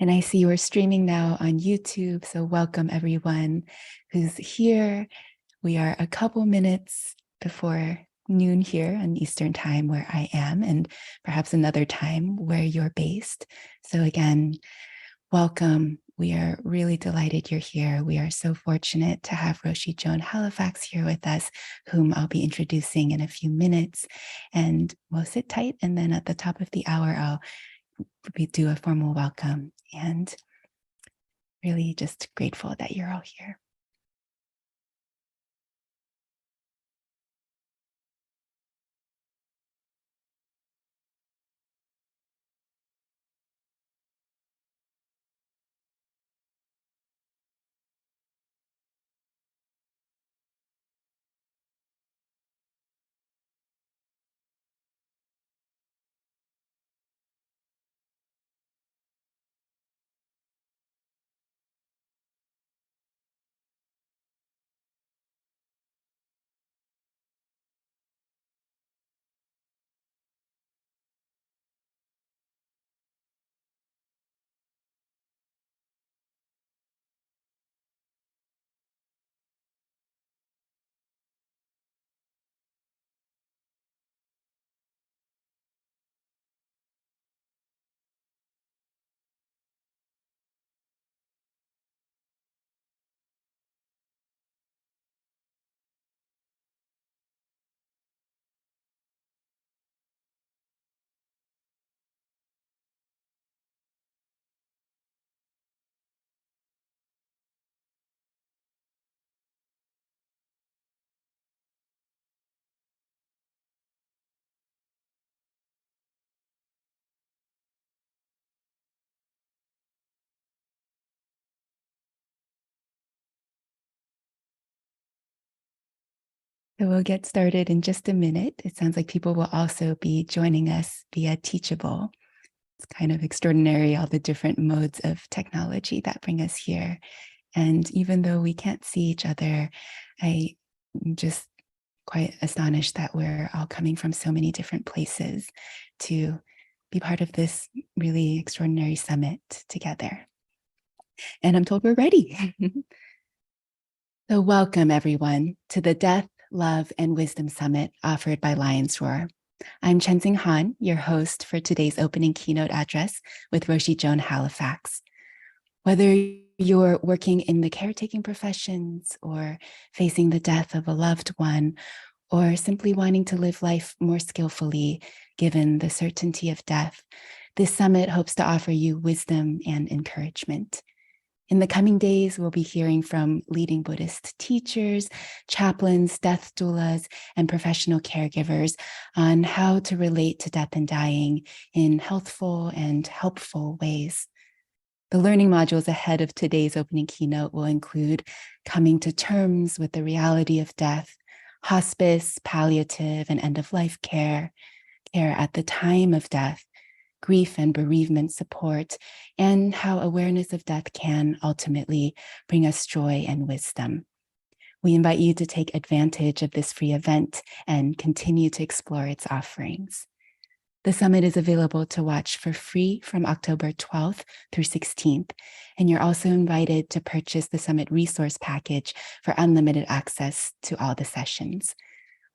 And I see you're streaming now on YouTube. So welcome everyone who's here. We are a couple minutes before noon here on Eastern time where I am, and perhaps another time where you're based. So again, welcome. We are really delighted you're here. We are so fortunate to have Roshi Joan Halifax here with us, whom I'll be introducing in a few minutes. And we'll sit tight, and then at the top of the hour, I'll do a formal welcome. And really just grateful that you're all here. So we'll get started in just a minute. It sounds like people will also be joining us via Teachable. It's kind of extraordinary, all the different modes of technology that bring us here. And even though we can't see each other, I'm just quite astonished that we're all coming from so many different places to be part of this really extraordinary summit together. And I'm told we're ready. So welcome everyone to the Death, Love, and Wisdom Summit offered by Lion's Roar. I'm Chenxing, your host for today's opening keynote address with Roshi Joan Halifax. Whether you're working in the caretaking professions or facing the death of a loved one, or simply wanting to live life more skillfully given the certainty of death, this summit hopes to offer you wisdom and encouragement. In the coming days, we'll be hearing from leading Buddhist teachers, chaplains, death doulas, and professional caregivers on how to relate to death and dying in healthful and helpful ways. The learning modules ahead of today's opening keynote will include coming to terms with the reality of death, hospice, palliative, and end-of-life care, care at the time of death, grief and bereavement support, and how awareness of death can ultimately bring us joy and wisdom. We invite you to take advantage of this free event and continue to explore its offerings. The summit is available to watch for free from October 12th through 16th, and you're also invited to purchase the summit resource package for unlimited access to all the sessions.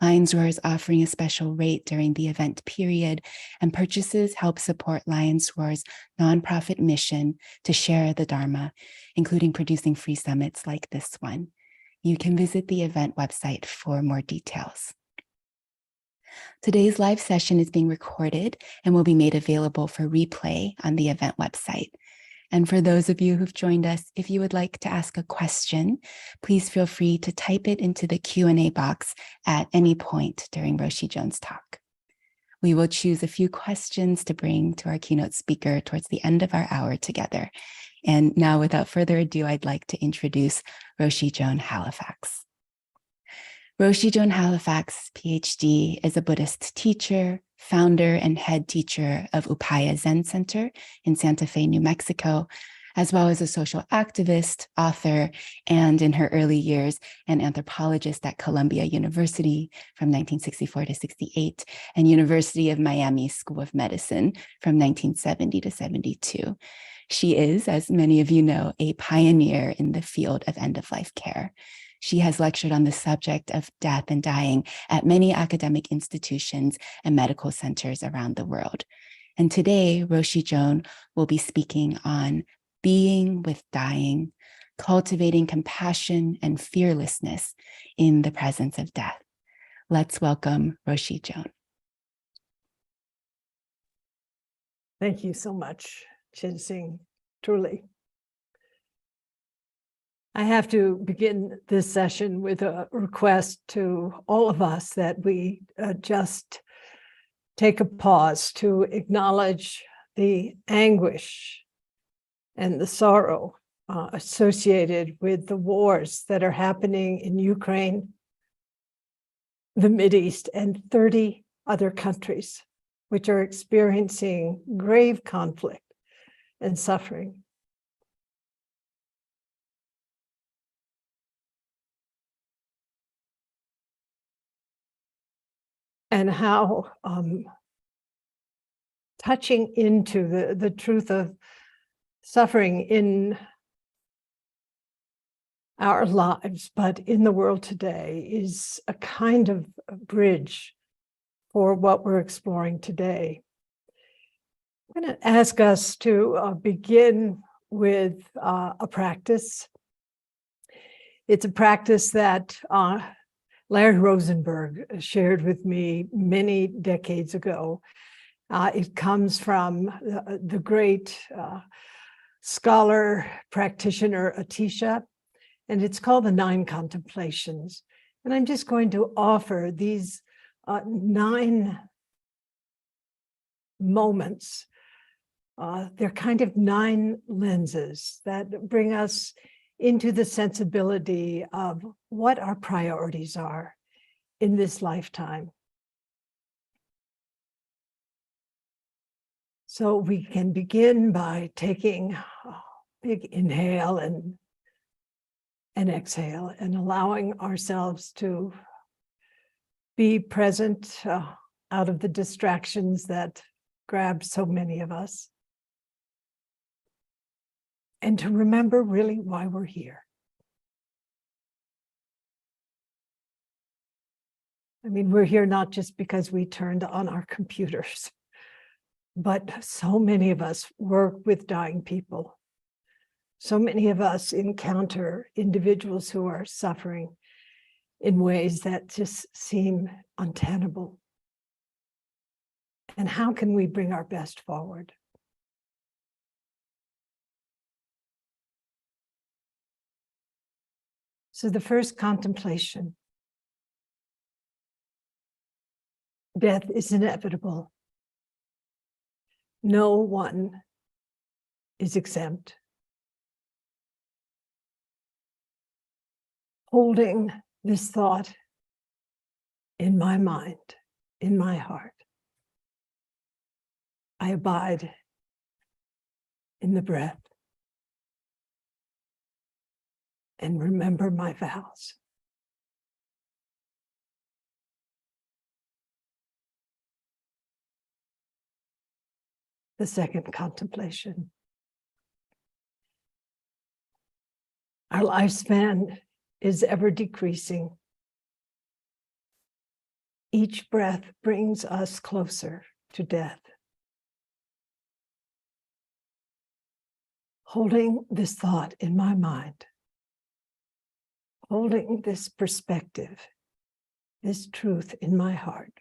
Lion's Roar is offering a special rate during the event period, and purchases help support Lion's Roar's nonprofit mission to share the Dharma, including producing free summits like this one. You can visit the event website for more details. Today's live session is being recorded and will be made available for replay on the event website. And for those of you who've joined us, if you would like to ask a question, please feel free to type it into the Q&A box at any point during Roshi Joan's talk. We will choose a few questions to bring to our keynote speaker towards the end of our hour together. And now, without further ado, I'd like to introduce Roshi Joan Halifax. Roshi Joan Halifax, PhD, is a Buddhist teacher, founder and head teacher of Upaya Zen Center in Santa Fe, New Mexico, as well as a social activist, author, and in her early years, an anthropologist at Columbia University from 1964 to 68, and University of Miami School of Medicine from 1970 to 72. She is, as many of you know, a pioneer in the field of end-of-life care. She has lectured on the subject of death and dying at many academic institutions and medical centers around the world. And today, Roshi Joan will be speaking on being with dying, cultivating compassion and fearlessness in the presence of death. Let's welcome Roshi Joan. Thank you so much, Chenxing, truly. I have to begin this session with a request to all of us that we just take a pause to acknowledge the anguish and the sorrow associated with the wars that are happening in Ukraine, the Mideast, and 30 other countries, which are experiencing grave conflict and suffering. And how touching into the truth of suffering in our lives, but in the world today, is a kind of a bridge for what we're exploring today. I'm going to ask us to begin with a practice. It's a practice that Larry Rosenberg shared with me many decades ago. It comes from the great scholar, practitioner, Atisha, and it's called the 9 Contemplations. And I'm just going to offer these 9 moments. They're kind of 9 lenses that bring us into the sensibility of what our priorities are in this lifetime. So we can begin by taking a big inhale and exhale, and allowing ourselves to be present out of the distractions that grab so many of us. And to remember really why we're here. I mean, we're here not just because we turned on our computers, but so many of us work with dying people. So many of us encounter individuals who are suffering in ways that just seem untenable. And how can we bring our best forward? So the first contemplation. Death is inevitable. No one is exempt. Holding this thought in my mind, in my heart, I abide in the breath and remember my vows. The second contemplation. Our lifespan is ever decreasing. Each breath brings us closer to death. Holding this thought in my mind, holding this perspective, this truth in my heart,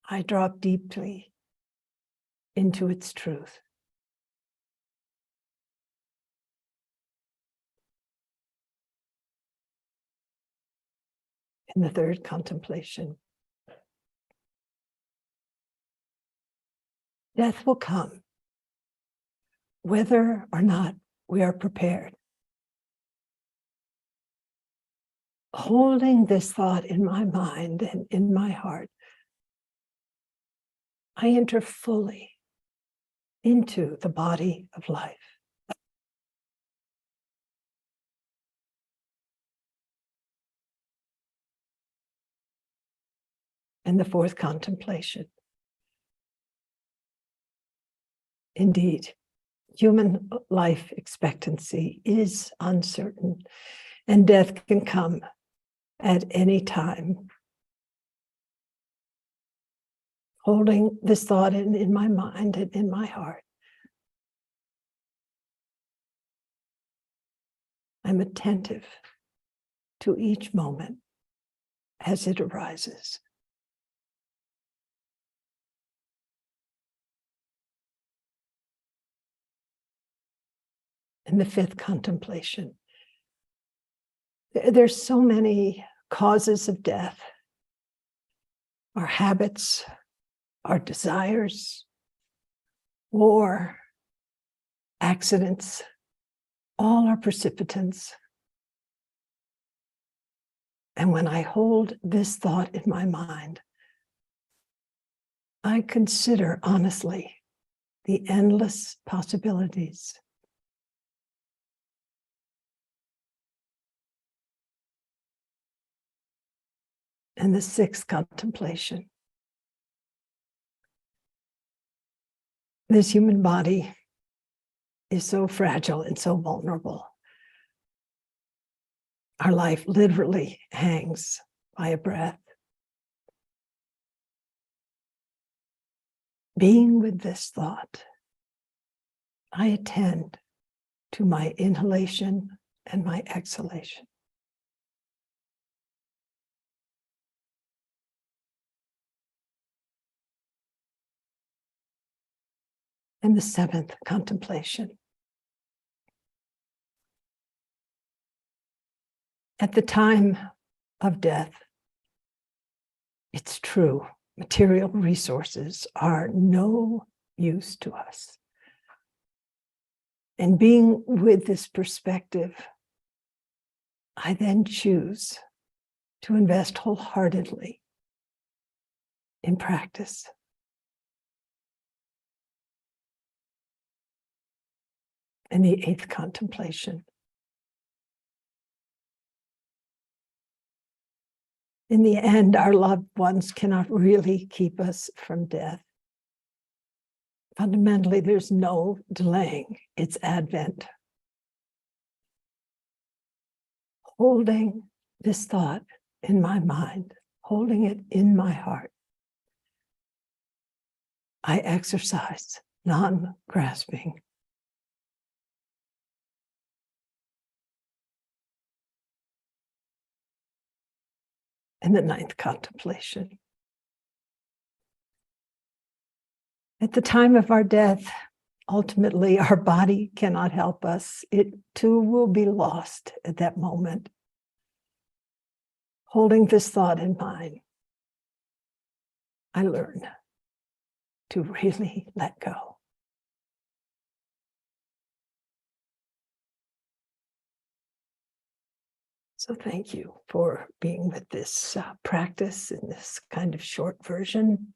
I drop deeply into its truth. In the third contemplation, death will come, whether or not we are prepared. Holding this thought in my mind and in my heart, I enter fully into the body of life. And the fourth contemplation. Indeed, human life expectancy is uncertain, and death can come at any time. Holding this thought in my mind and in my heart, I'm attentive to each moment as it arises. And the fifth contemplation. There's so many causes of death. Our habits, our desires, war, accidents, all are precipitants. And when I hold this thought in my mind, I consider honestly the endless possibilities. And the sixth contemplation. This human body is so fragile and so vulnerable. Our life literally hangs by a breath. Being with this thought, I attend to my inhalation and my exhalation. And the seventh contemplation. At the time of death, it's true, material resources are no use to us. And being with this perspective, I then choose to invest wholeheartedly in practice. And the eighth contemplation. In the end, our loved ones cannot really keep us from death. Fundamentally, there's no delaying its advent. Holding this thought in my mind, holding it in my heart, I exercise non-grasping. And the ninth contemplation. At the time of our death, ultimately, our body cannot help us. It too will be lost at that moment. Holding this thought in mind, I learn to really let go. So thank you for being with this practice in this kind of short version.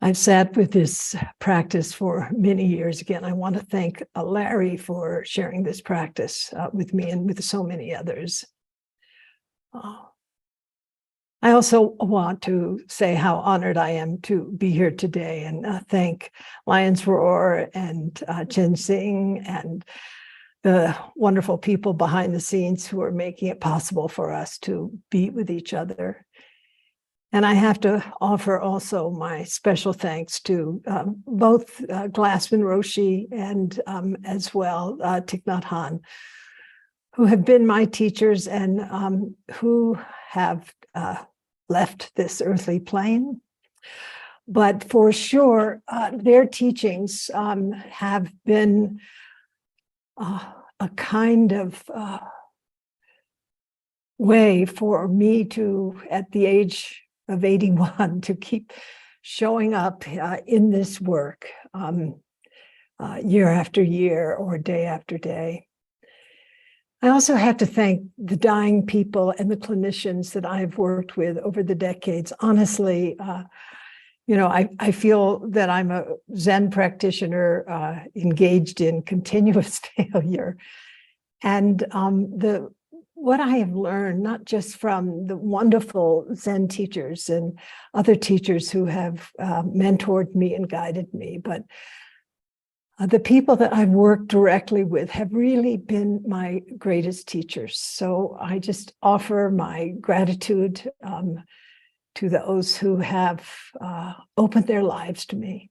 I've sat with this practice for many years. Again, I want to thank Larry for sharing this practice with me and with so many others. I also want to say how honored I am to be here today and thank Lion's Roar and Chenxing and the wonderful people behind the scenes who are making it possible for us to be with each other. And I have to offer also my special thanks to both Glassman Roshi and as well Thich Nhat Hanh, who have been my teachers and who have left this earthly plane. But for sure, their teachings have been a kind of way for me to, at the age of 81, to keep showing up in this work year after year or day after day. I also have to thank the dying people and the clinicians that I've worked with over the decades. Honestly, I feel that I'm a Zen practitioner engaged in continuous failure. And what I have learned, not just from the wonderful Zen teachers and other teachers who have mentored me and guided me, but the people that I've worked directly with have really been my greatest teachers. So I just offer my gratitude to those who have opened their lives to me,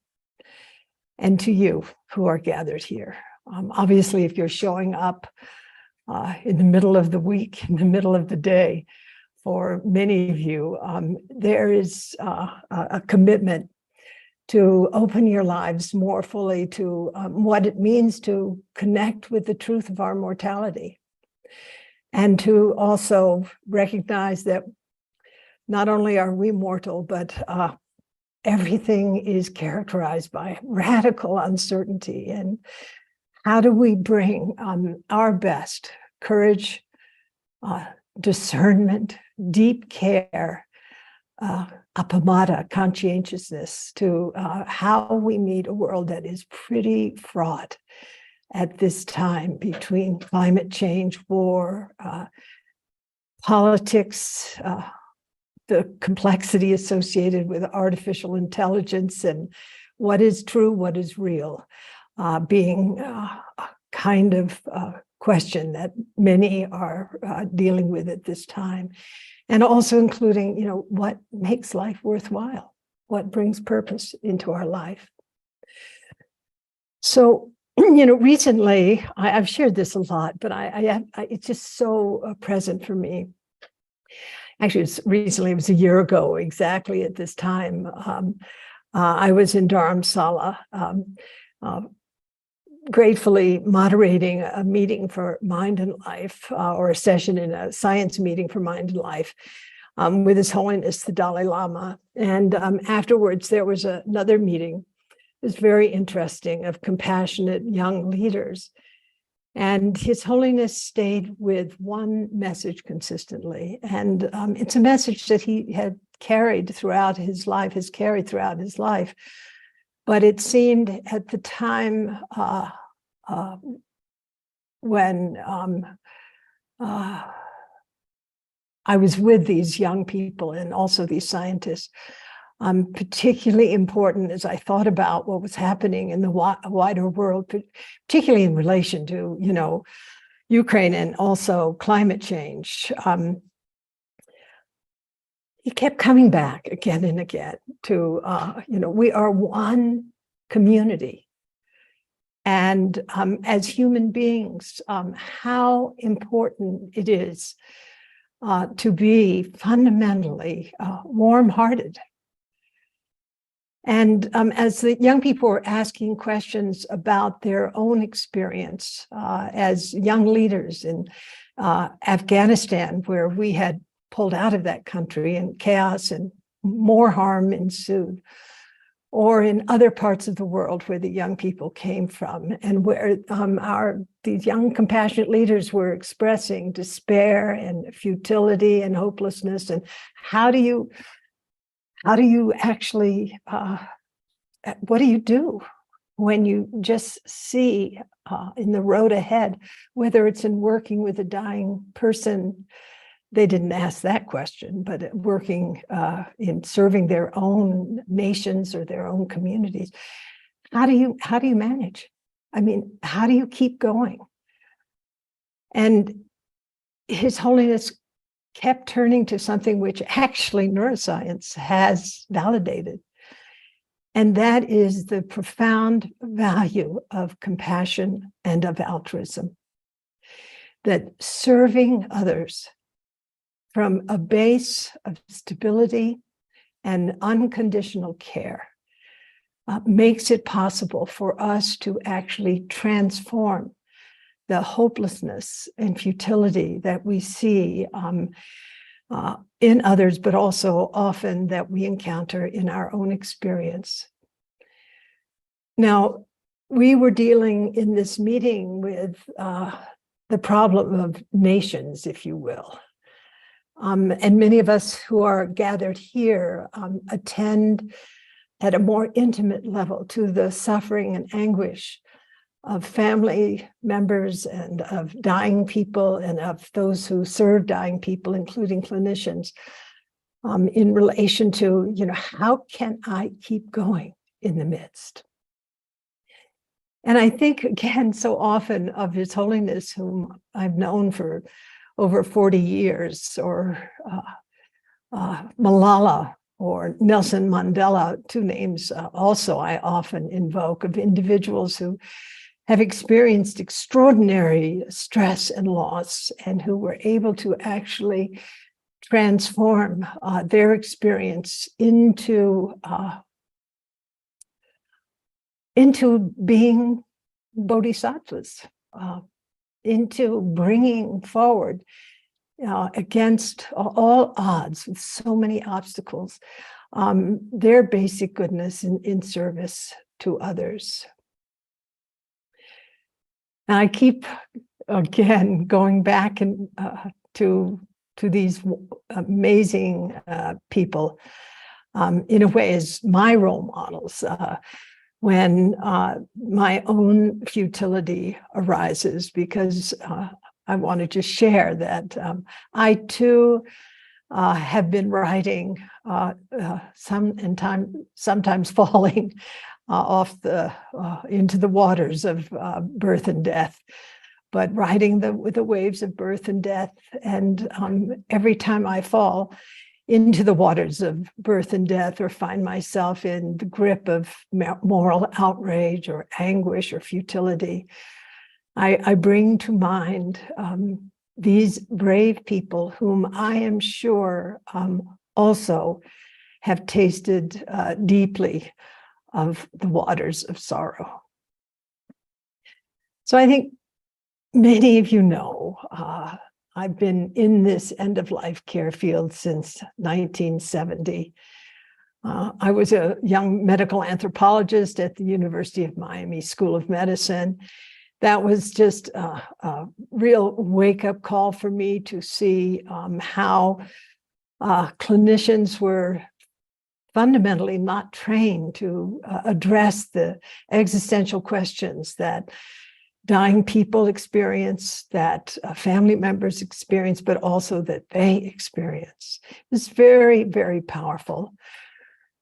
and to you who are gathered here. Obviously, if you're showing up in the middle of the week, in the middle of the day, for many of you, there is a commitment to open your lives more fully to what it means to connect with the truth of our mortality, and to also recognize that not only are we mortal, but everything is characterized by radical uncertainty. And how do we bring our best courage, discernment, deep care, appamada, conscientiousness, to how we meet a world that is pretty fraught at this time between climate change, war, politics, the complexity associated with artificial intelligence, and what is true, what is real, being a kind of question that many are dealing with at this time. And also including, what makes life worthwhile, what brings purpose into our life. So, recently, I've shared this a lot, but it's just so present for me. Actually, it was a year ago, exactly at this time. I was in Dharamsala, gratefully moderating a meeting for Mind and Life, or a session in a science meeting for Mind and Life, with His Holiness the Dalai Lama. And afterwards, there was another meeting. It was very interesting, of compassionate young leaders. And His Holiness stayed with one message consistently. And it's a message that he had carried throughout his life, But it seemed at the time when I was with these young people and also these scientists, particularly important as I thought about what was happening in the wider world, particularly in relation to, Ukraine and also climate change. He kept coming back again and again to, we are one community. And as human beings, how important it is to be fundamentally warm-hearted. And as the young people were asking questions about their own experience as young leaders in Afghanistan, where we had pulled out of that country and chaos and more harm ensued, or in other parts of the world where the young people came from, and where these young compassionate leaders were expressing despair and futility and hopelessness. And how do you actually, what do you do when you just see in the road ahead, whether it's in working with a dying person? They didn't ask that question, but working in serving their own nations or their own communities. How do you manage? I mean, how do you keep going? And His Holiness kept turning to something which actually neuroscience has validated. And that is the profound value of compassion and of altruism. That serving others from a base of stability and unconditional care makes it possible for us to actually transform the hopelessness and futility that we see in others, but also often that we encounter in our own experience. Now, we were dealing in this meeting with the problem of nations, if you will. And many of us who are gathered here attend at a more intimate level to the suffering and anguish of family members and of dying people and of those who serve dying people, including clinicians, in relation to, how can I keep going in the midst? And I think, again, so often of His Holiness, whom I've known for over 40 years, or Malala, or Nelson Mandela, two names also I often invoke, of individuals who have experienced extraordinary stress and loss, and who were able to actually transform their experience into being bodhisattvas, into bringing forward against all odds, with so many obstacles, their basic goodness in service to others. And I keep, again, going back to these amazing people, in a way, as my role models, when my own futility arises, because I want to just share that I too have been writing, sometimes falling off into the waters of birth and death, but riding the waves of birth and death. And every time I fall into the waters of birth and death, or find myself in the grip of moral outrage or anguish or futility, I bring to mind these brave people whom I am sure also have tasted deeply of the waters of sorrow. So I think many of you know, I've been in this end-of-life care field since 1970. I was a young medical anthropologist at the University of Miami School of Medicine. That was just a real wake-up call for me to see how clinicians were fundamentally not trained to address the existential questions that dying people experience, that family members experience, but also that they experience. It was very, very powerful.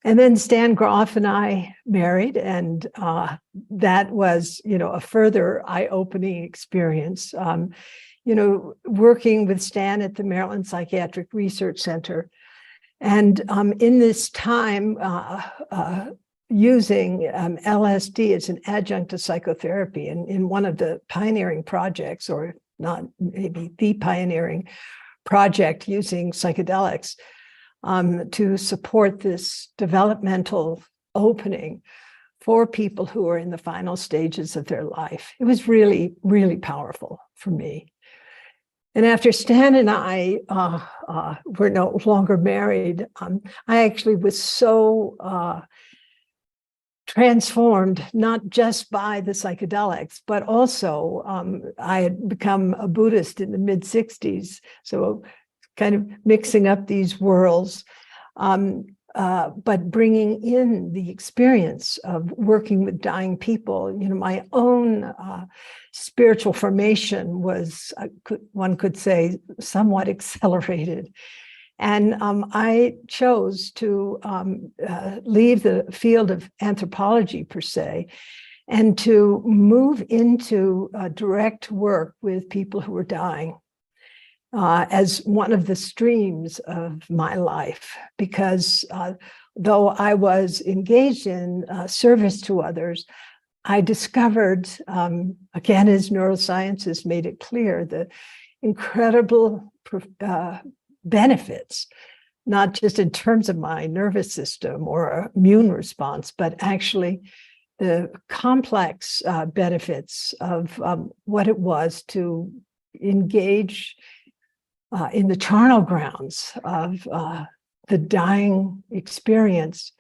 And then Stan Groff and I married, and that was, a further eye-opening experience. Working with Stan at the Maryland Psychiatric Research Center, and in this time, using LSD as an adjunct to psychotherapy, in one of the pioneering projects, or not maybe the pioneering project, using psychedelics to support this developmental opening for people who are in the final stages of their life. It was really, really powerful for me. And after Stan and I were no longer married, I actually was so transformed, not just by the psychedelics, but also I had become a Buddhist in the mid-60s. So kind of mixing up these worlds, but bringing in the experience of working with dying people. My own spiritual formation was, one could say, somewhat accelerated. And I chose to leave the field of anthropology, per se, and to move into direct work with people who were dying as one of the streams of my life. Because though I was engaged in service to others, I discovered, again, as neuroscience has made it clear, the incredible benefits, not just in terms of my nervous system or immune response, but actually the complex benefits of what it was to engage in the charnel grounds of the dying experience,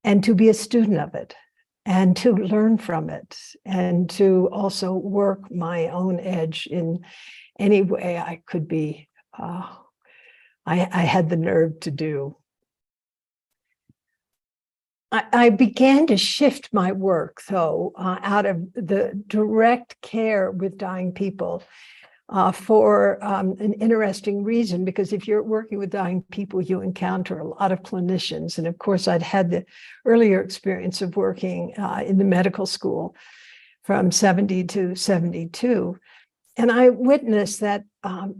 and to be a student of it, and to learn from it, and to also work my own edge in any way I could be. I had the nerve to do. I began to shift my work, though, out of the direct care with dying people for an interesting reason, because if you're working with dying people, you encounter a lot of clinicians. And of course, I'd had the earlier experience of working in the medical school from 70 to 72. And I witnessed that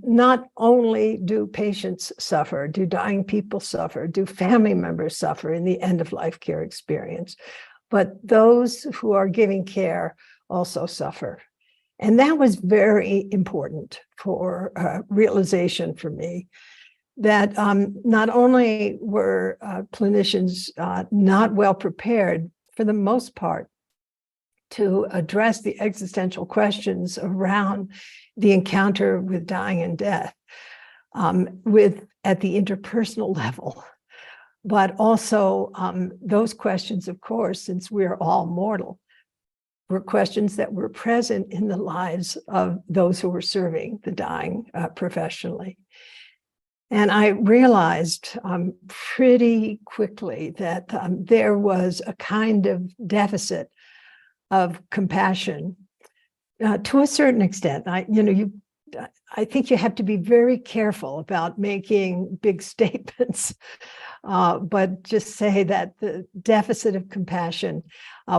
not only do patients suffer, do dying people suffer, do family members suffer in the end-of-life care experience, but those who are giving care also suffer. And that was very important for realization for me, that not only were clinicians not well prepared, for the most part, to address the existential questions around the encounter with dying and death, at the interpersonal level, but also those questions, of course, since we're all mortal, were questions that were present in the lives of those who were serving the dying professionally. And I realized pretty quickly that there was a kind of deficit of compassion to a certain extent. I think you have to be very careful about making big statements, but just say that the deficit of compassion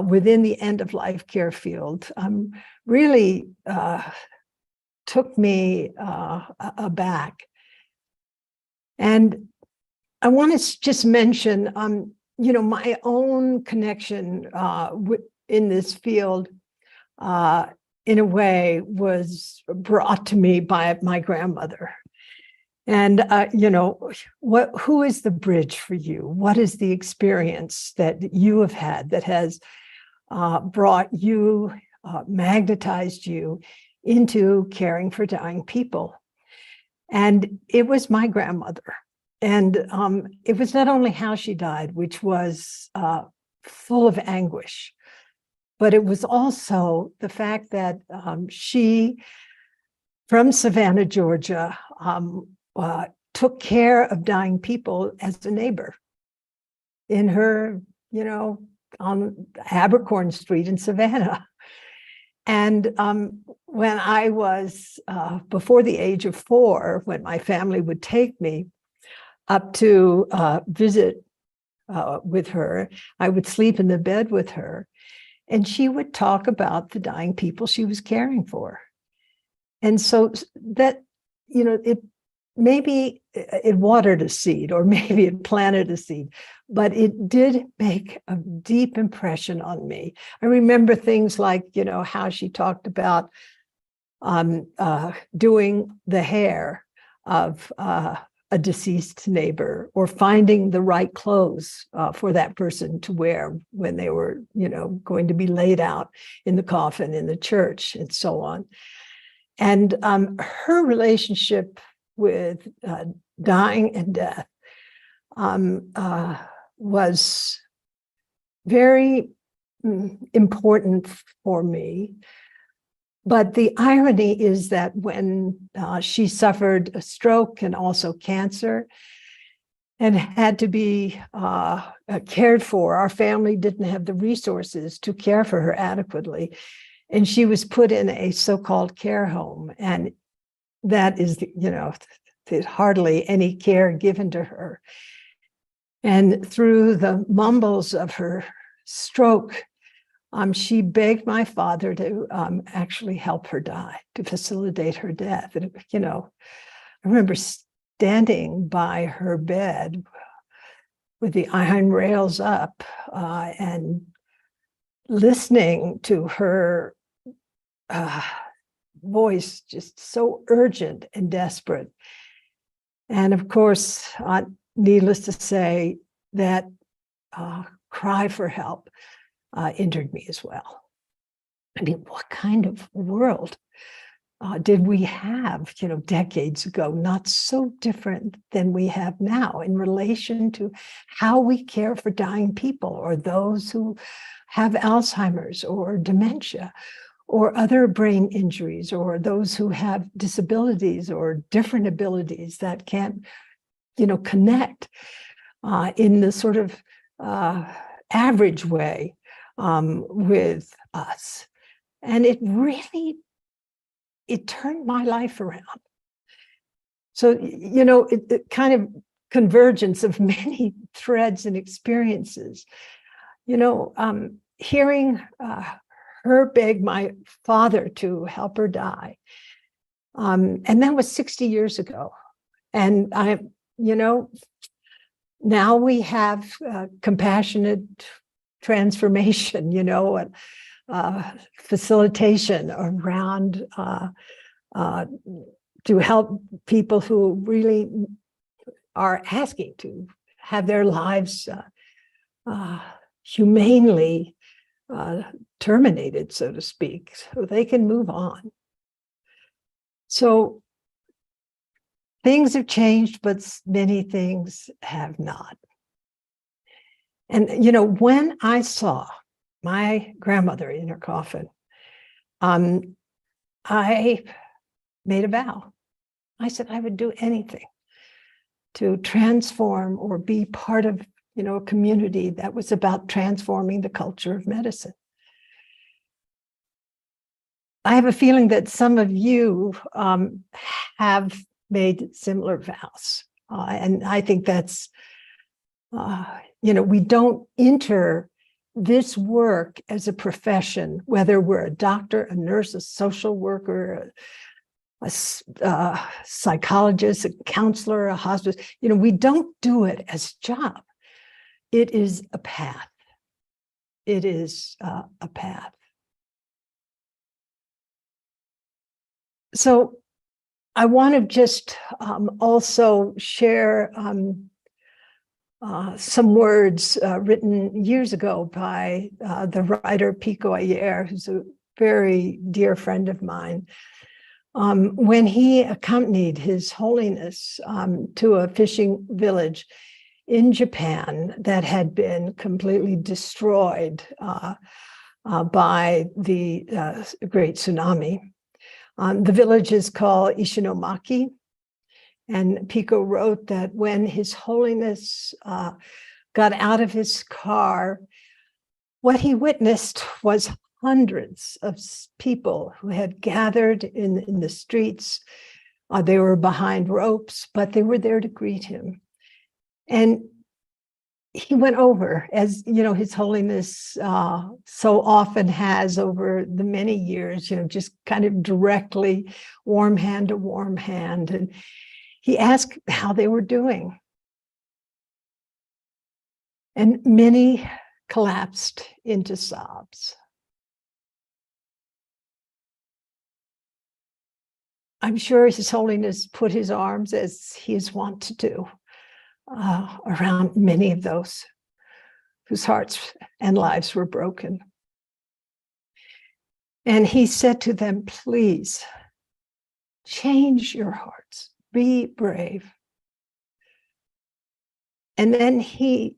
within the end-of-life care field really took me aback. And I want to just mention, my own connection in this field, in a way, was brought to me by my grandmother. And, who is the bridge for you? What is the experience that you have had that has brought you, magnetized you into caring for dying people? And it was my grandmother. And it was not only how she died, which was full of anguish, but it was also the fact that she, from Savannah, Georgia, took care of dying people as a neighbor in her, on Abercorn Street in Savannah. And when I was before the age of 4, when my family would take me up to visit with her, I would sleep in the bed with her, and she would talk about the dying people she was caring for. And so that, maybe it watered a seed, or maybe it planted a seed, but it did make a deep impression on me. I remember things like, how she talked about doing the hair of a deceased neighbor, or finding the right clothes for that person to wear when they were, going to be laid out in the coffin in the church, and so on. And her relationship with dying and death was very important for me. But the irony is that when she suffered a stroke and also cancer and had to be cared for, our family didn't have the resources to care for her adequately. And she was put in a so-called care home. And that is, there's hardly any care given to her. And through the mumbles of her stroke, she begged my father to actually help her die, to facilitate her death. And, I remember standing by her bed with the iron rails up and listening to her voice, just so urgent and desperate. And of course, needless to say, that cry for help injured me as well. I mean, what kind of world did we have, decades ago? Not so different than we have now in relation to how we care for dying people, or those who have Alzheimer's or dementia, or other brain injuries, or those who have disabilities or different abilities that can't, connect in the sort of average way with us. And it turned my life around. So, it kind of convergence of many threads and experiences. Hearing her beg my father to help her die. And that was 60 years ago. And now we have compassionate transformation, facilitation around to help people who really are asking to have their lives humanely terminated, so to speak, so they can move on. So things have changed, but many things have not. And, when I saw my grandmother in her coffin, I made a vow. I said I would do anything to transform or be part of, a community that was about transforming the culture of medicine. I have a feeling that some of you have made similar vows. And I think that's, we don't enter this work as a profession, whether we're a doctor, a nurse, a social worker, a psychologist, a counselor, a hospice. We don't do it as a job. It is a path. It is a path. So I want to just also share some words written years ago by the writer Pico Ayer, who's a very dear friend of mine. When he accompanied His Holiness to a fishing village in Japan that had been completely destroyed by the great tsunami. The village is called Ishinomaki. And Pico wrote that when His Holiness got out of his car, what he witnessed was hundreds of people who had gathered in the streets. They were behind ropes, but they were there to greet him. And he went over, as His Holiness so often has over the many years, just kind of directly, warm hand to warm hand. And he asked how they were doing. And many collapsed into sobs. I'm sure His Holiness put his arms, as he is wont to do, around many of those whose hearts and lives were broken. And he said to them, please, change your hearts, be brave. And then he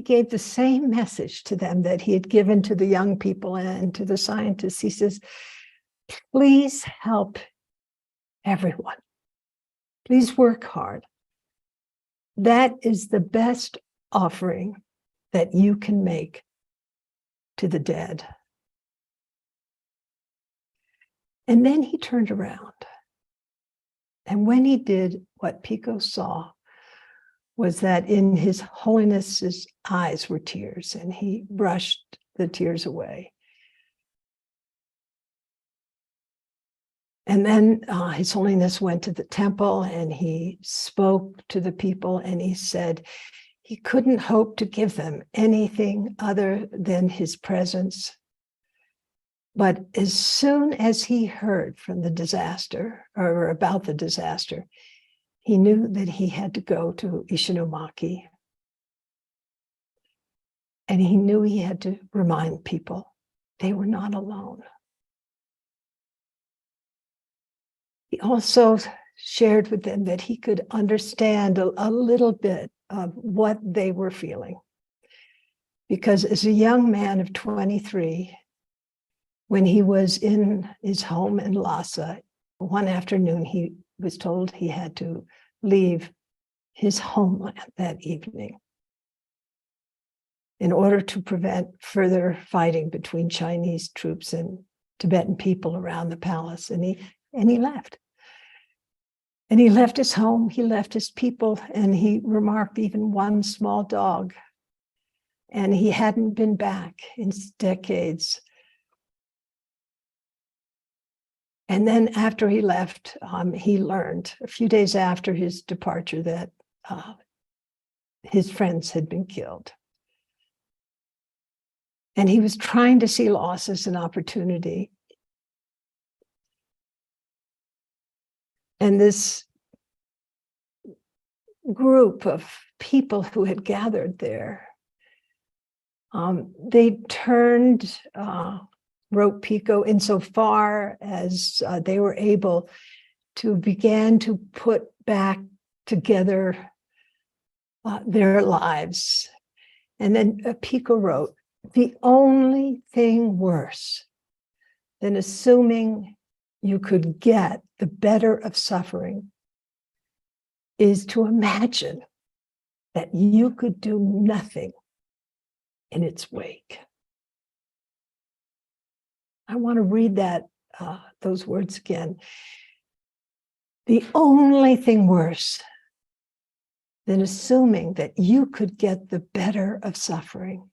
gave the same message to them that he had given to the young people and to the scientists. He says, please help everyone. Please work hard. That is the best offering that you can make to the dead. And then he turned around. And when he did, what Pico saw was that in His Holiness's eyes were tears, and he brushed the tears away. And then His Holiness went to the temple and he spoke to the people, and he said he couldn't hope to give them anything other than his presence. But as soon as he heard from the disaster, or about the disaster, he knew that he had to go to Ishinomaki. And he knew he had to remind people they were not alone. He also shared with them that he could understand a little bit of what they were feeling. Because as a young man of 23, when he was in his home in Lhasa, one afternoon he was told he had to leave his homeland that evening. in order to prevent further fighting between Chinese troops and Tibetan people around the palace. And he left. And he left his home, he left his people, and he remarked even one small dog. And he hadn't been back in decades. And then after he left, he learned a few days after his departure that his friends had been killed. And he was trying to see loss as an opportunity. And this group of people who had gathered there, they turned Rote Pico insofar as they were able to begin to put back together their lives. And then Pico wrote, "The only thing worse than assuming you could get the better of suffering is to imagine that you could do nothing in its wake." I want to read those words again. The only thing worse than assuming that you could get the better of suffering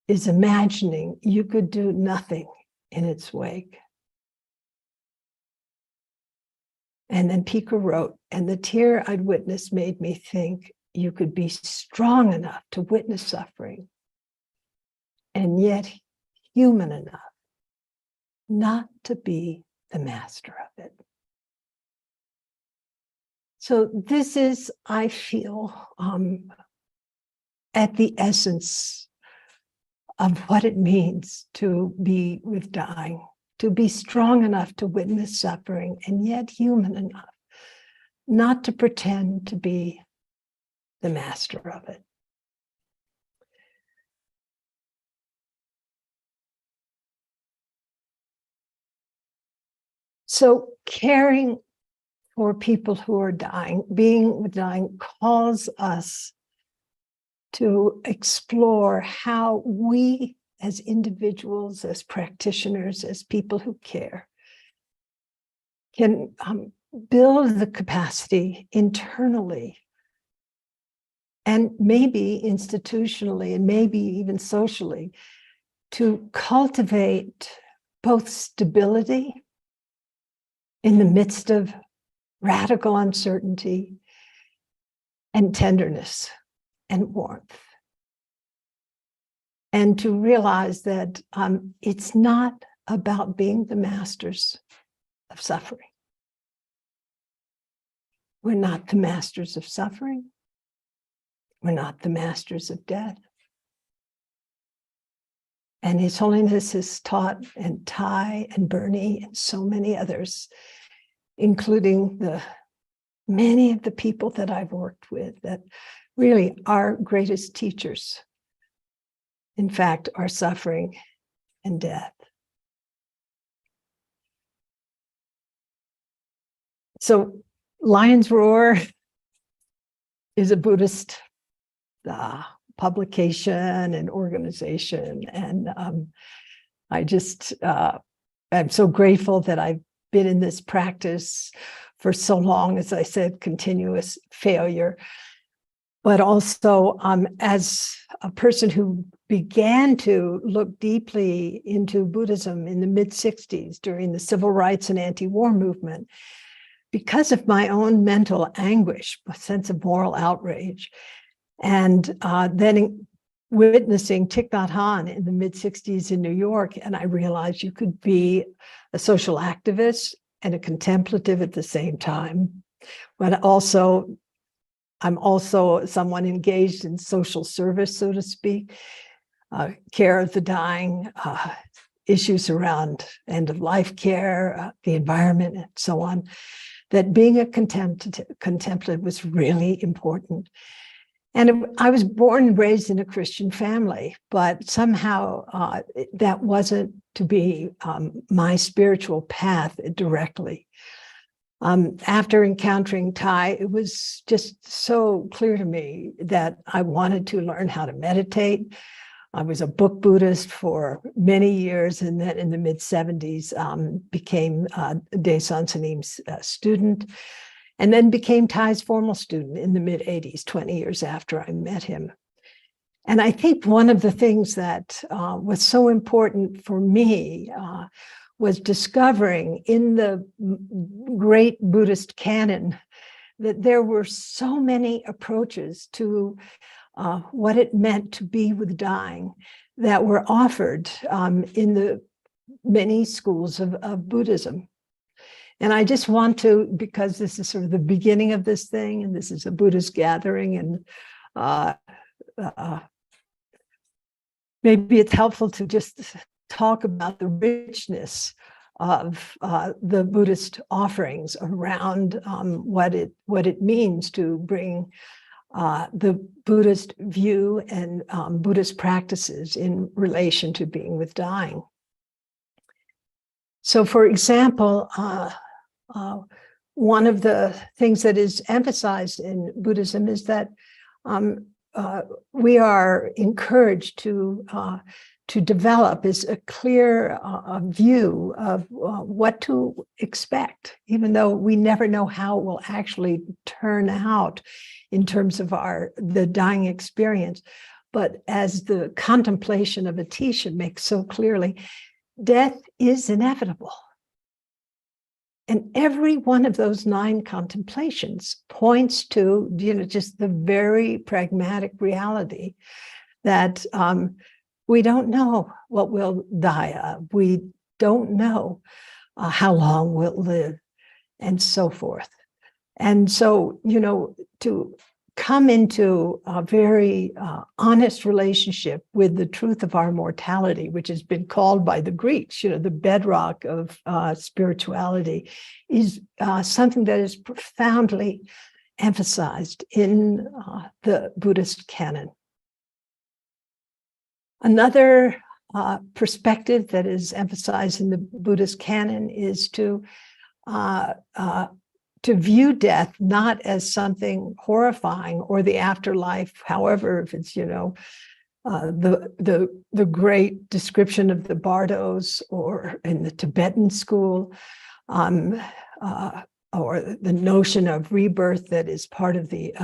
is imagining you could do nothing in its wake. And then Pico wrote, "And the tear I'd witnessed made me think you could be strong enough to witness suffering, and yet human enough not to be the master of it." So this is, I feel, at the essence of what it means to be with dying, to be strong enough to witness suffering, and yet human enough not to pretend to be the master of it. So caring for people who are dying, being with dying, calls us to explore how we as individuals, as practitioners, as people who care, can build the capacity internally and maybe institutionally and maybe even socially to cultivate both stability in the midst of radical uncertainty and tenderness and warmth. And to realize that it's not about being the masters of suffering. We're not the masters of suffering. We're not the masters of death. And His Holiness has taught, and Tai and Bernie and so many others, including many of the people that I've worked with, that really our greatest teachers, in fact, are suffering and death. So Lion's Roar is a Buddhist publication and organization. And I'm so grateful that I've been in this practice for so long, as I said, continuous failure. But also as a person who began to look deeply into Buddhism in the mid-60s during the civil rights and anti-war movement, because of my own mental anguish, a sense of moral outrage, and then witnessing Thich Nhat Hanh in the mid-60s in New York, and I realized you could be a social activist and a contemplative at the same time. But also, I'm also someone engaged in social service, so to speak, care of the dying, issues around end-of-life care, the environment, and so on, that being a contemplative was really important. And I was born and raised in a Christian family, but somehow that wasn't to be my spiritual path directly. After encountering Thai, it was just so clear to me that I wanted to learn how to meditate. I was a book Buddhist for many years, and then in the mid-70s became Daesan Sanim's student, and then became Thai's formal student in the mid-80s, 20 years after I met him. And I think one of the things that was so important for me was discovering in the great Buddhist canon that there were so many approaches to what it meant to be with dying that were offered in the many schools of Buddhism. And I just want to, because this is sort of the beginning of this thing, and this is a Buddhist gathering, and maybe it's helpful to just talk about the richness of the Buddhist offerings around what it means to bring the Buddhist view and Buddhist practices in relation to being with dying. So, for example, one of the things that is emphasized in Buddhism is that we are encouraged to develop is a clear view of what to expect, even though we never know how it will actually turn out in terms of the dying experience. But as the contemplation of Atisha makes so clearly, death is inevitable. And every one of those 9 contemplations points to, just the very pragmatic reality that we don't know what we'll die of. We don't know how long we'll live, and so forth. And so, to come into a very honest relationship with the truth of our mortality, which has been called by the Greeks, the bedrock of spirituality, is something that is profoundly emphasized in the Buddhist canon. Another perspective that is emphasized in the Buddhist canon is to view death not as something horrifying or the afterlife. However, if it's the great description of the Bardos, or in the Tibetan school, or the notion of rebirth that is part of the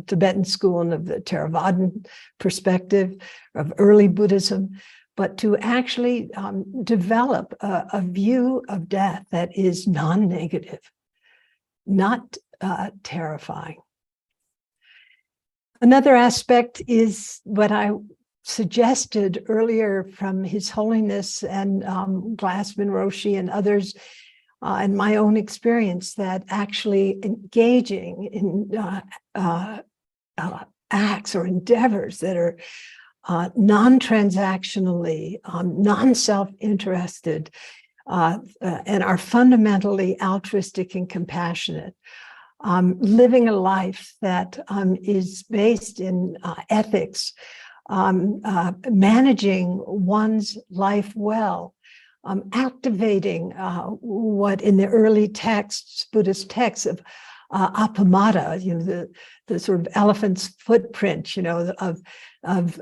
Tibetan school and of the Theravadan perspective of early Buddhism, but to actually develop a view of death that is non-negative, not terrifying. Another aspect is what I suggested earlier from His Holiness and Glassman, Roshi, and others, and my own experience, that actually engaging in acts or endeavors that are non-transactionally, non-self-interested, and are fundamentally altruistic and compassionate, living a life that is based in ethics, managing one's life well, activating what in the early texts, Buddhist texts of appamada, the sort of elephant's footprint, of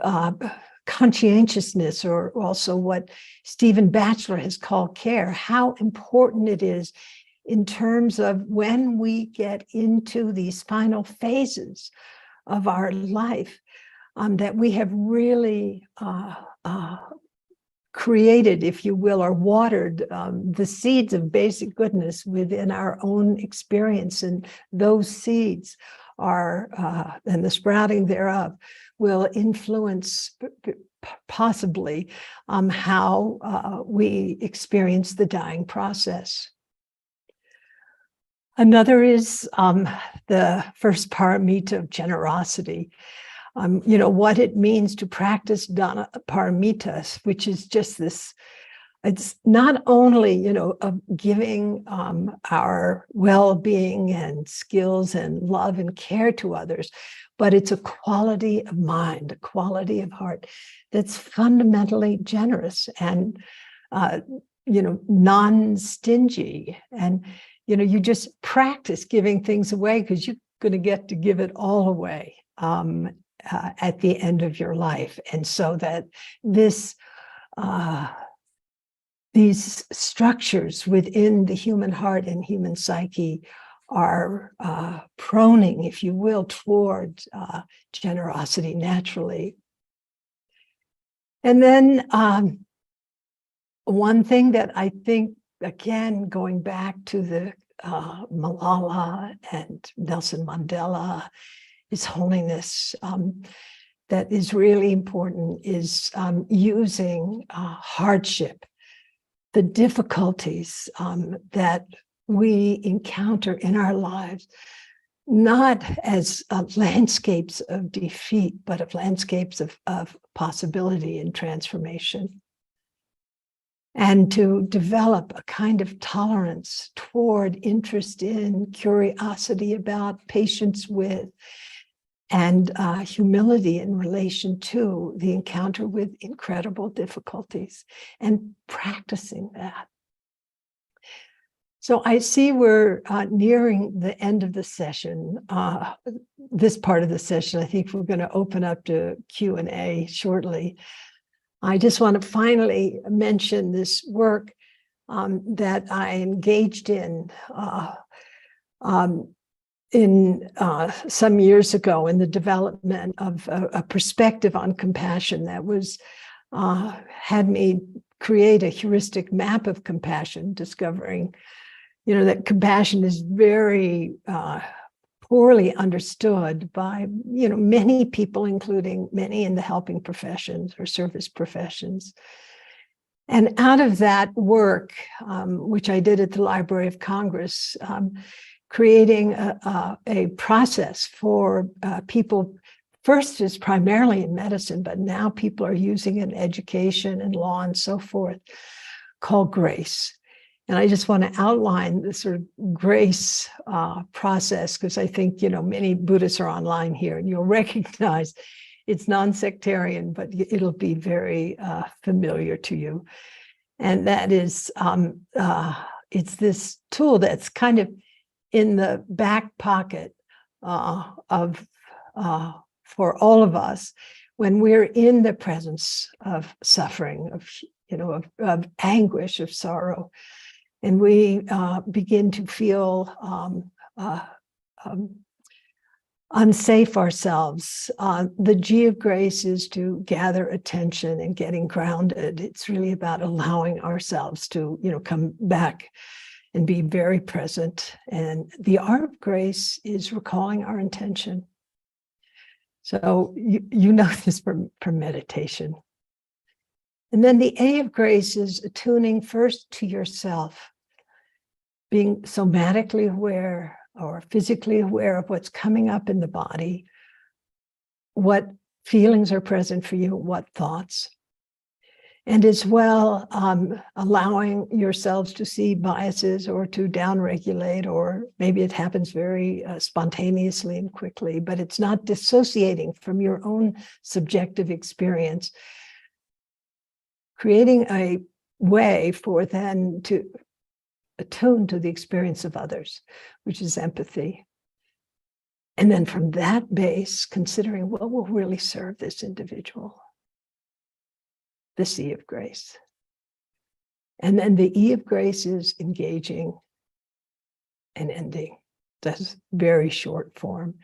conscientiousness, or also what Stephen Batchelor has called care, how important it is in terms of when we get into these final phases of our life, that we have really created, if you will, or watered the seeds of basic goodness within our own experience. And those seeds are, and the sprouting thereof, will influence possibly how we experience the dying process. Another is the first paramita of generosity. What it means to practice dana paramitas, which is just this, it's not only, of giving our well-being and skills and love and care to others, but it's a quality of mind, a quality of heart that's fundamentally generous and, non-stingy. And, you just practice giving things away because you're going to get to give it all away at the end of your life. And so that these structures within the human heart and human psyche are proning, if you will, toward generosity naturally. And then one thing that I think, again, going back to the Malala and Nelson Mandela, His Holiness, that is really important is using hardship, the difficulties that we encounter in our lives, not as landscapes of defeat, but of landscapes of possibility and transformation. And to develop a kind of tolerance toward interest in, curiosity about, patience with, and humility in relation to the encounter with incredible difficulties, and practicing that. So I see we're nearing the end of the session. This part of the session, I think we're going to open up to Q&A shortly. I just want to finally mention this work that I engaged in some years ago in the development of a perspective on compassion that was had me create a heuristic map of compassion, discovering, that compassion is very poorly understood by, many people, including many in the helping professions or service professions. And out of that work, which I did at the Library of Congress, creating a process for people, first is primarily in medicine, but now people are using it in education and law and so forth, called grace. And I just want to outline the sort of grace process, because I think, many Buddhists are online here, and you'll recognize it's non-sectarian, but it'll be very familiar to you. And that is, it's this tool that's kind of in the back pocket for all of us when we're in the presence of suffering, of anguish, of sorrow. And we begin to feel unsafe ourselves. The G of grace is to gather attention and getting grounded. It's really about allowing ourselves to, come back and be very present. And the R of grace is recalling our intention. So you know this from meditation. And then the A of grace is attuning first to yourself, being somatically aware or physically aware of what's coming up in the body, what feelings are present for you, what thoughts. And as well, allowing yourselves to see biases or to downregulate, or maybe it happens very spontaneously and quickly, but it's not dissociating from your own subjective experience. Creating a way for then to attune to the experience of others, which is empathy. And then from that base, considering what will really serve this individual. The C of grace. And then the E of grace is engaging and ending. That's very short form.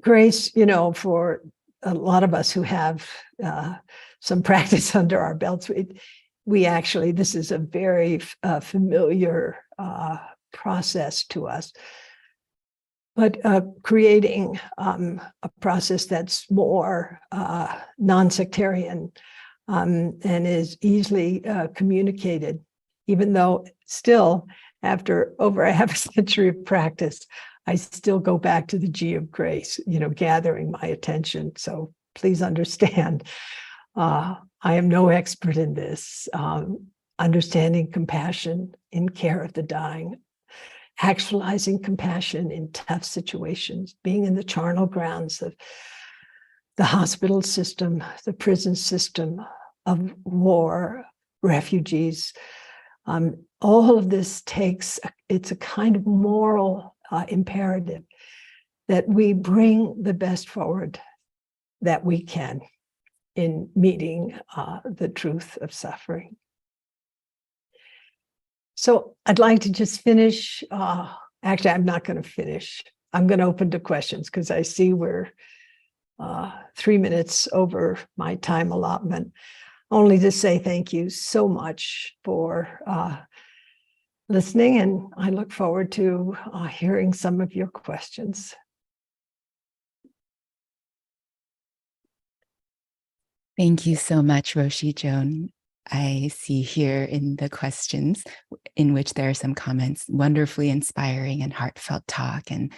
Grace, for a lot of us who have some practice under our belts, we actually, this is a very familiar process to us. But creating a process that's more non-sectarian and is easily communicated, even though still, after over a half a century of practice, I still go back to the G of grace, gathering my attention. So please understand, I am no expert in this. Understanding compassion in care of the dying, actualizing compassion in tough situations, being in the charnel grounds of the hospital system, the prison system, of war, refugees. All of this it's a kind of moral imperative that we bring the best forward that we can in meeting the truth of suffering. So I'd like to just finish. Actually, I'm not going to finish. I'm going to open to questions because I see we're 3 minutes over my time allotment. Only to say thank you so much for listening, and I look forward to hearing some of your questions. Thank you so much, Roshi, Joan. I see here in the questions in which there are some comments, wonderfully inspiring and heartfelt talk, and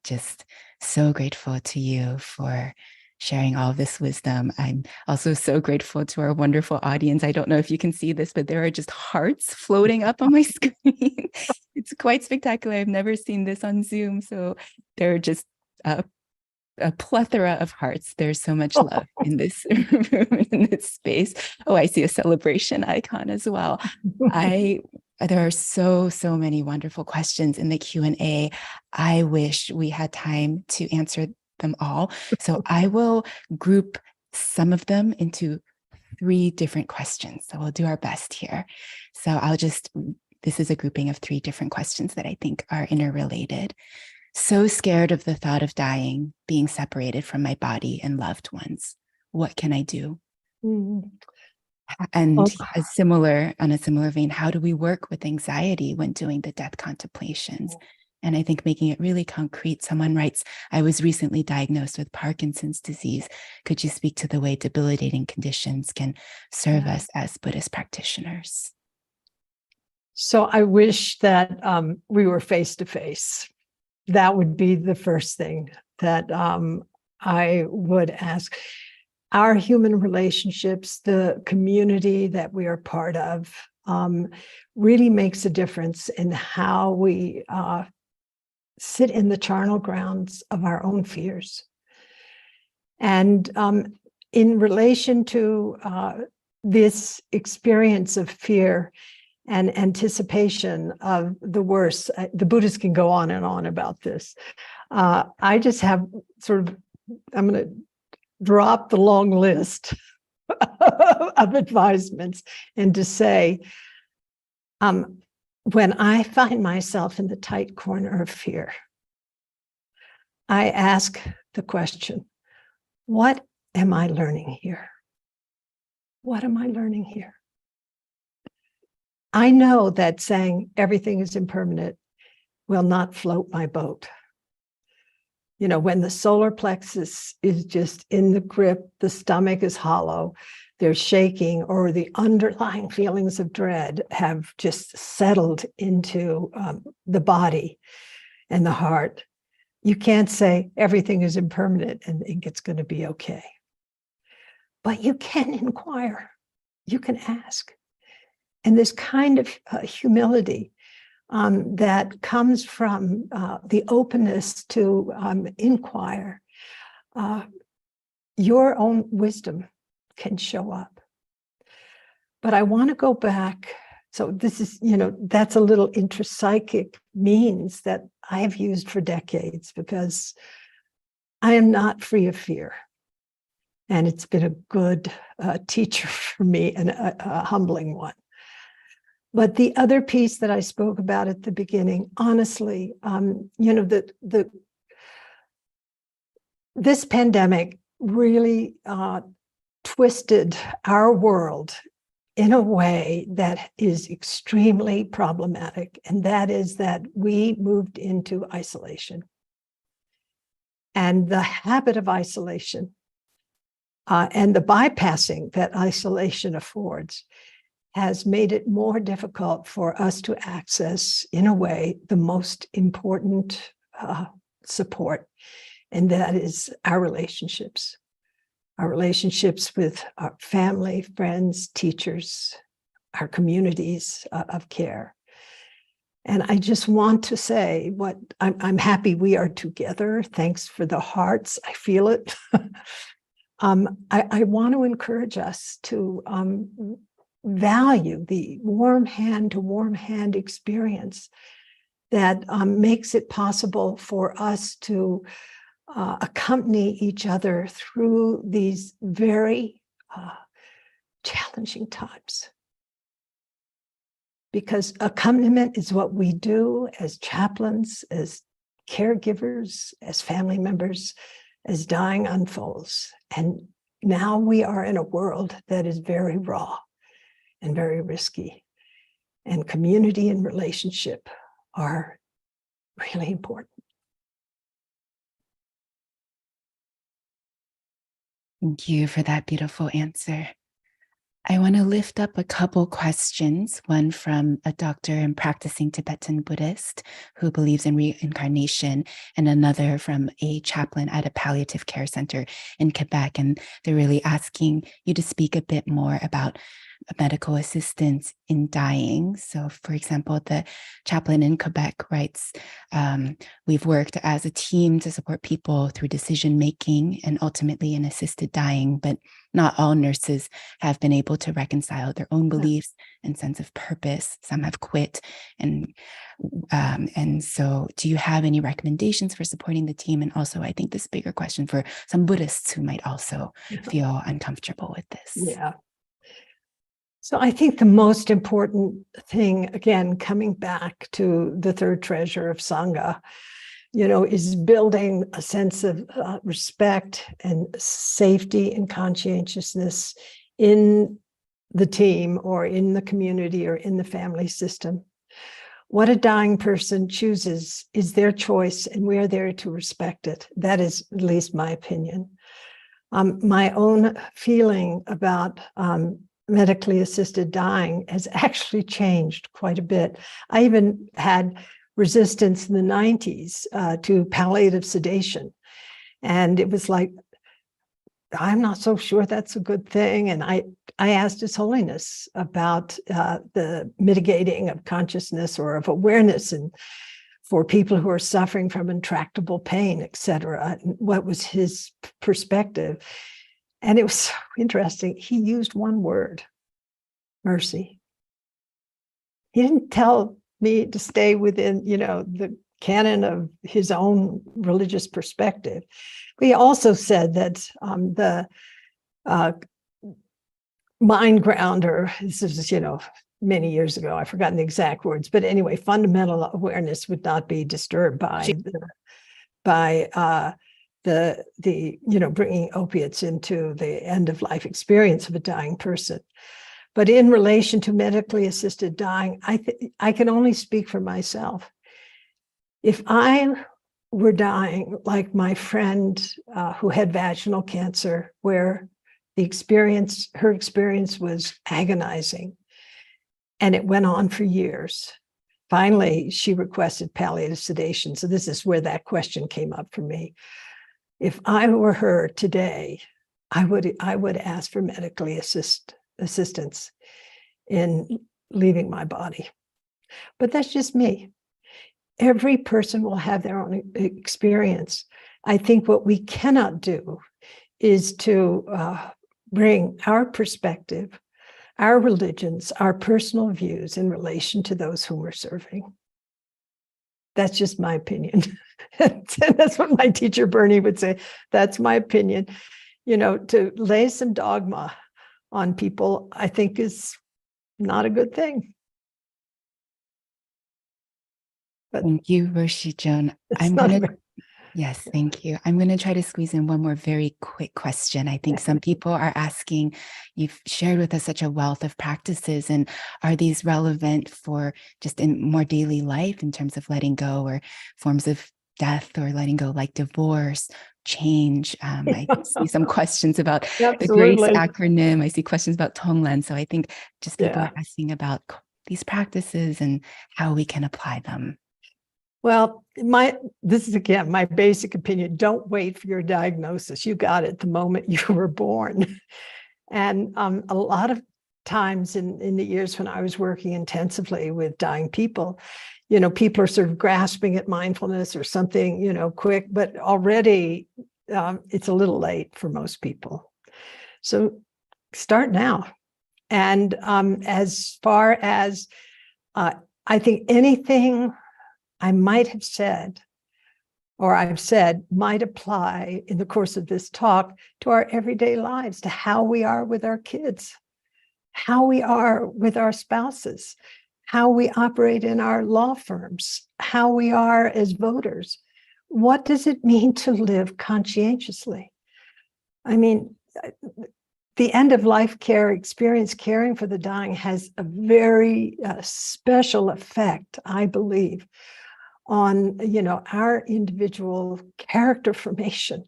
just so grateful to you for sharing all of this wisdom. I'm also so grateful to our wonderful audience. I don't know if you can see this, but there are just hearts floating up on my screen. It's quite spectacular. I've never seen this on Zoom. So there are just a plethora of hearts. There's so much love in this room, in this space. Oh, I see a celebration icon as well. There are so many wonderful questions in the Q&A. I wish we had time to answer them all. So I will group some of them into 3 different questions. So we'll do our best here. So this is a grouping of 3 different questions that I think are interrelated. So scared of the thought of dying, being separated from my body and loved ones. What can I do? Mm. And on a similar vein, how do we work with anxiety when doing the death contemplations? And I think making it really concrete, someone writes, I was recently diagnosed with Parkinson's disease. Could you speak to the way debilitating conditions can serve us as Buddhist practitioners? So I wish that we were face to face. That would be the first thing that I would ask. Our human relationships, the community that we are part of, really makes a difference in how we sit in the charnel grounds of our own fears. And in relation to this experience of fear and anticipation of the worst, the Buddhists can go on and on about this. I just have I'm going to drop the long list of advisements and to say, when I find myself in the tight corner of fear, I ask the question, what am I learning here? What am I learning here? I know that saying everything is impermanent will not float my boat. You know, when the solar plexus is just in the grip, the stomach is hollow, there's shaking, or the underlying feelings of dread have just settled into the body and the heart. You can't say everything is impermanent and think it's going to be okay. But you can inquire, you can ask. And this kind of humility that comes from the openness to inquire, your own wisdom can show up. But I want to go back. So this is, that's a little intrapsychic means that I have used for decades because I am not free of fear. And it's been a good teacher for me and a humbling one. But the other piece that I spoke about at the beginning, honestly, this pandemic really twisted our world in a way that is extremely problematic. And that is that we moved into isolation. And the habit of isolation and the bypassing that isolation affords has made it more difficult for us to access, in a way, the most important support, and that is our relationships with our family, friends, teachers, our communities of care. And I just want to say I'm happy we are together. Thanks for the hearts. I feel it. I want to encourage us to value the warm hand to warm hand experience that makes it possible for us to accompany each other through these very challenging times. Because accompaniment is what we do as chaplains, as caregivers, as family members, as dying unfolds. And now we are in a world that is very raw and very risky. And community and relationship are really important. Thank you for that beautiful answer. I want to lift up a couple questions, one from a doctor and practicing Tibetan Buddhist who believes in reincarnation, and another from a chaplain at a palliative care center in Quebec. And they're really asking you to speak a bit more about medical assistance in dying. So, for example, the chaplain in Quebec writes, we've worked as a team to support people through decision making and ultimately in assisted dying, but not all nurses have been able to reconcile their own beliefs and sense of purpose. Some have quit. And so do you have any recommendations for supporting the team? And also, I think this bigger question for some Buddhists who might also feel uncomfortable with this. Yeah. So I think the most important thing, again, coming back to the third treasure of Sangha, is building a sense of respect and safety and conscientiousness in the team or in the community or in the family system. What a dying person chooses is their choice, and we are there to respect it. That is at least my opinion. My own feeling about medically assisted dying has actually changed quite a bit. I even had resistance in the 90s to palliative sedation. And it was like, I'm not so sure that's a good thing. And I asked His Holiness about the mitigating of consciousness or of awareness and for people who are suffering from intractable pain, et cetera. What was his perspective? And it was so interesting. He used one word, mercy. He didn't tell me to stay within, the canon of his own religious perspective. But he also said that the mind grounder, this is, many years ago, I've forgotten the exact words, but anyway, fundamental awareness would not be disturbed by the bringing opiates into the end of life experience of a dying person. But in relation to medically assisted dying, I can only speak for myself. If I were dying like my friend who had vaginal cancer, where her experience was agonizing, and it went on for years. Finally, she requested palliative sedation. So this is where that question came up for me. If I were her today, I would ask for medically assistance in leaving my body. But that's just me. Every person will have their own experience. I think what we cannot do is to bring our perspective, our religions, our personal views in relation to those whom we're serving. That's just my opinion. That's what my teacher Bernie would say. That's my opinion. To lay some dogma on people, I think is not a good thing. But thank you, Roshi Joan. Yes, thank you. I'm going to try to squeeze in one more very quick question. I think some people are asking, you've shared with us such a wealth of practices, and are these relevant for just in more daily life in terms of letting go or forms of death or letting go, like divorce, change? I see some questions about the GRACE acronym. I see questions about Tonglen. So I think just people are asking about these practices and how we can apply them. Well, this is again my basic opinion. Don't wait for your diagnosis. You got it the moment you were born. And a lot of times in the years when I was working intensively with dying people, people are sort of grasping at mindfulness or something, quick, but already it's a little late for most people. So start now And as far as I think anything I might have said or I've said might apply in the course of this talk to our everyday lives, to how we are with our kids, how we are with our spouses, how we operate in our law firms, how we are as voters. What does it mean to live conscientiously? I mean, the end of life care experience, caring for the dying, has a very special effect, I believe, on our individual character formation.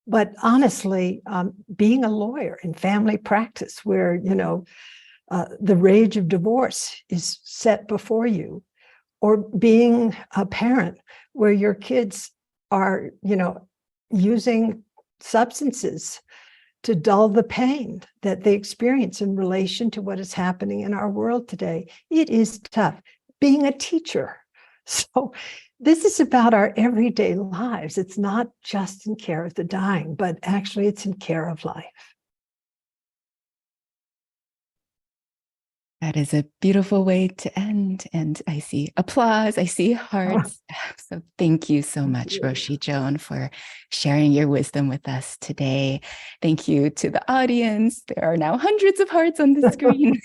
But honestly, being a lawyer in family practice, where the rage of divorce is set before you, or being a parent where your kids are using substances to dull the pain that they experience in relation to what is happening in our world today. It is tough. Being a teacher. So this is about our everyday lives. It's not just in care of the dying, but actually it's in care of life. That is a beautiful way to end. And I see applause, I see hearts. So thank you so much, Roshi Joan, for sharing your wisdom with us today. Thank you to the audience. There are now hundreds of hearts on the screen.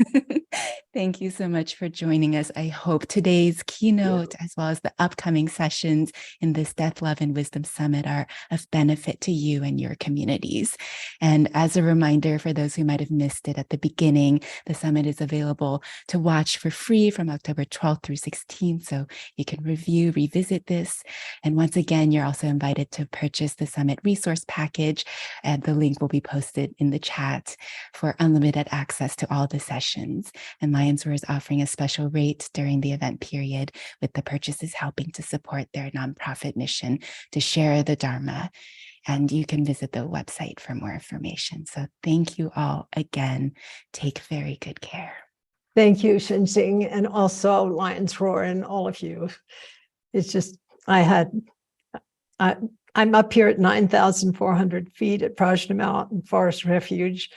Thank you so much for joining us. I hope today's keynote, as well as the upcoming sessions in this Death, Love, and Wisdom Summit, are of benefit to you and your communities. And as a reminder, for those who might have missed it at the beginning, the summit is available to watch for free from October 12th through 16th. So you can review, revisit this. And once again, you're also invited to purchase the summit resource package. And the link will be posted in the chat for unlimited access to all the sessions. And Lions Roar is offering a special rate during the event period, with the purchases helping to support their nonprofit mission to share the Dharma. And you can visit the website for more information. So thank you all again. Take very good care. Thank you, Chenxing, and also Lions Roar and all of you. It's just, I'm up here at 9,400 feet at Prajna Mountain Forest Refuge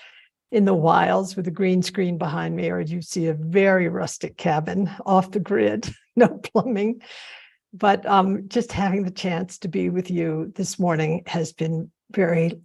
in the wilds with a green screen behind me, or you see a very rustic cabin off the grid, no plumbing. But just having the chance to be with you this morning has been very